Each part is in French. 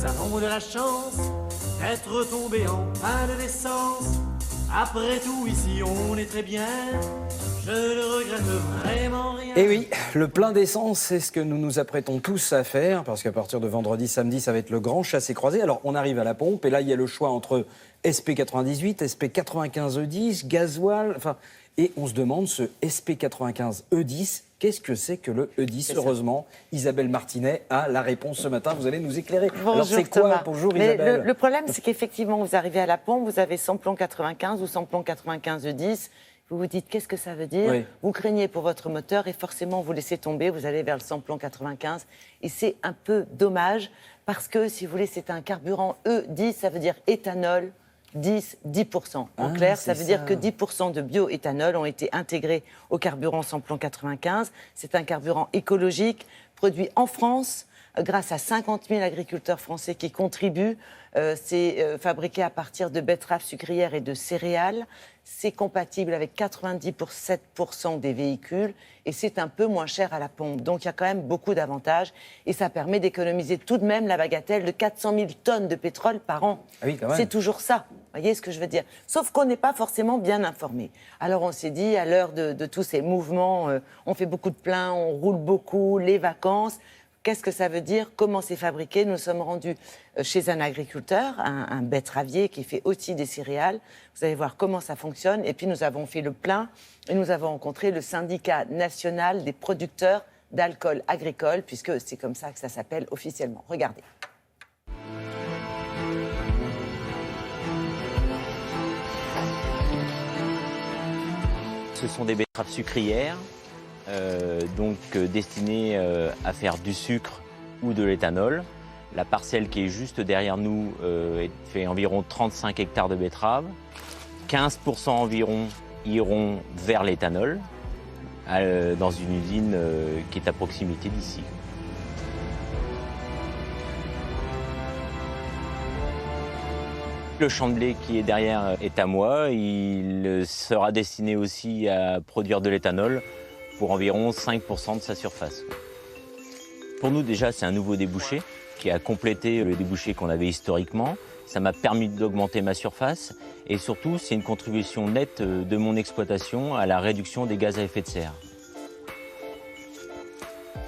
Nous avons de la chance d'être tombés en panne d'essence. Après tout, ici, on est très bien. Je ne regrette vraiment rien. Et oui, le plein d'essence, c'est ce que nous nous apprêtons tous à faire, parce qu'à partir de vendredi, samedi, ça va être le grand chassé-croisé. Alors, on arrive à la pompe, et là, il y a le choix entre SP98, SP95E10, gasoil, enfin... Et on se demande, ce SP95E10, qu'est-ce que c'est que le E10 ? Heureusement, Isabelle Martinet a la réponse ce matin. Vous allez nous éclairer. Bonjour, alors, c'est quoi ? Thomas. Bonjour, Mais Isabelle. le problème, c'est qu'effectivement, vous arrivez à la pompe, vous avez samplon 95 ou samplon 95E10. Vous vous dites, qu'est-ce que ça veut dire ? Oui. Vous craignez pour votre moteur et forcément, vous laissez tomber, vous allez vers le samplon 95. Et c'est un peu dommage parce que, si vous voulez, c'est un carburant E10, ça veut dire éthanol. 10%. En clair, ça veut dire que 10% de bioéthanol ont été intégrés au carburant samplon 95. C'est un carburant écologique, produit en France, grâce à 50 000 agriculteurs français qui contribuent. C'est fabriqué à partir de betteraves sucrières et de céréales. C'est compatible avec 97% des véhicules et c'est un peu moins cher à la pompe. Donc il y a quand même beaucoup d'avantages et ça permet d'économiser tout de même la bagatelle de 400 000 tonnes de pétrole par an. Ah oui, quand même. C'est toujours ça. Vous voyez ce que je veux dire ? Sauf qu'on n'est pas forcément bien informé. Alors on s'est dit, à l'heure de tous ces mouvements, on fait beaucoup de pleins, on roule beaucoup, les vacances. Qu'est-ce que ça veut dire ? Comment c'est fabriqué ? Nous sommes rendus chez un agriculteur, un betteravier qui fait aussi des céréales. Vous allez voir comment ça fonctionne. Et puis nous avons fait le plein et nous avons rencontré le syndicat national des producteurs d'alcool agricole, puisque c'est comme ça que ça s'appelle officiellement. Regardez. Ce sont des betteraves sucrières, destinées à faire du sucre ou de l'éthanol. La parcelle qui est juste derrière nous fait environ 35 hectares de betteraves. 15% environ iront vers l'éthanol, dans une usine qui est à proximité d'ici. Le champ de blé qui est derrière est à moi. Il sera destiné aussi à produire de l'éthanol pour environ 5% de sa surface. Pour nous, déjà, c'est un nouveau débouché qui a complété le débouché qu'on avait historiquement. Ça m'a permis d'augmenter ma surface et surtout, c'est une contribution nette de mon exploitation à la réduction des gaz à effet de serre.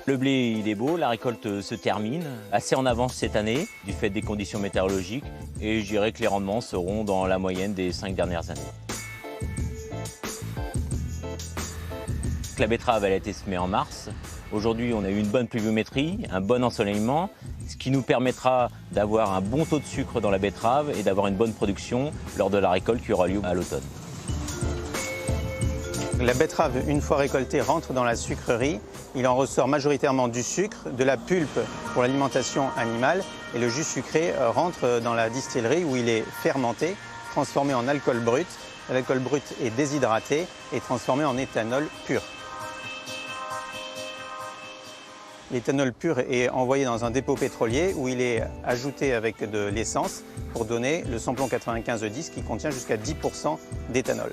Le blé, il est beau, la récolte se termine assez en avance cette année du fait des conditions météorologiques et je dirais que les rendements seront dans la moyenne des 5 dernières années. La betterave, elle a été semée en mars. Aujourd'hui, on a eu une bonne pluviométrie, un bon ensoleillement, ce qui nous permettra d'avoir un bon taux de sucre dans la betterave et d'avoir une bonne production lors de la récolte qui aura lieu à l'automne. La betterave, une fois récoltée, rentre dans la sucrerie. Il en ressort majoritairement du sucre, de la pulpe pour l'alimentation animale et le jus sucré rentre dans la distillerie où il est fermenté, transformé en alcool brut. L'alcool brut est déshydraté et transformé en éthanol pur. L'éthanol pur est envoyé dans un dépôt pétrolier où il est ajouté avec de l'essence pour donner le samplon 95E10 qui contient jusqu'à 10% d'éthanol.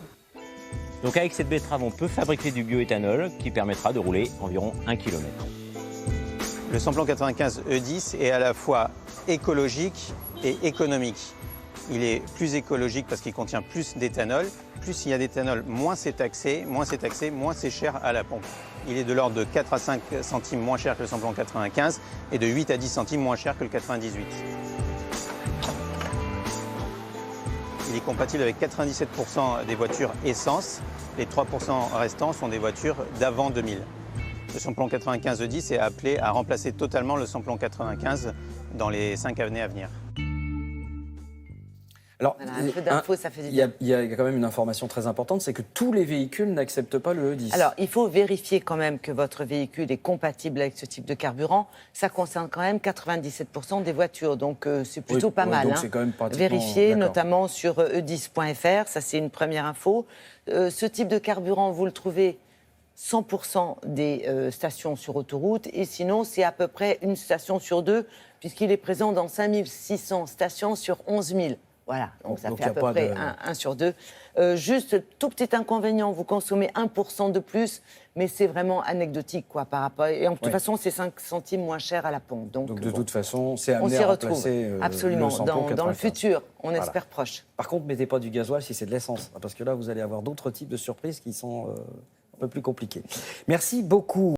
Donc avec cette betterave, on peut fabriquer du bioéthanol qui permettra de rouler environ 1 km. Le samplon 95E10 est à la fois écologique et économique. Il est plus écologique parce qu'il contient plus d'éthanol. Plus il y a d'éthanol, moins c'est taxé, moins c'est cher à la pompe. Il est de l'ordre de 4 à 5 centimes moins cher que le samplon 95 et de 8 à 10 centimes moins cher que le 98. Il est compatible avec 97% des voitures essence. Les 3% restants sont des voitures d'avant 2000. Le samplon 95E10 est appelé à remplacer totalement le samplon 95 dans les 5 années à venir. Alors, Voilà, un peu d'infos, ça fait du il bien. y a quand même une information très importante, c'est que tous les véhicules n'acceptent pas le E10. Alors, il faut vérifier quand même que votre véhicule est compatible avec ce type de carburant. Ça concerne quand même 97% des voitures, donc c'est plutôt Oui, pas ouais, mal. donc c'est quand même pratiquement- Vérifier, d'accord. notamment sur e10.fr, ça c'est une première info. Ce type de carburant, vous le trouvez 100% des stations sur autoroute, et sinon c'est à peu près une station sur deux, puisqu'il est présent dans 5600 stations sur 11 000. Voilà, donc ça Donc fait y à a peu pas près de- 1 sur 2. Juste, tout petit inconvénient, vous consommez 1% de plus, mais c'est vraiment anecdotique, quoi, par rapport... Et de toute Ouais. façon, c'est 5 centimes moins cher à la pompe. Donc de bon, toute façon, c'est on amené s'y à retrouve. remplacer Absolument, le samplon dans le 95. futur, on Voilà. espère proche. Par contre, mettez pas du gasoil si c'est de l'essence, parce que là, vous allez avoir d'autres types de surprises qui sont un peu plus compliquées. Merci beaucoup.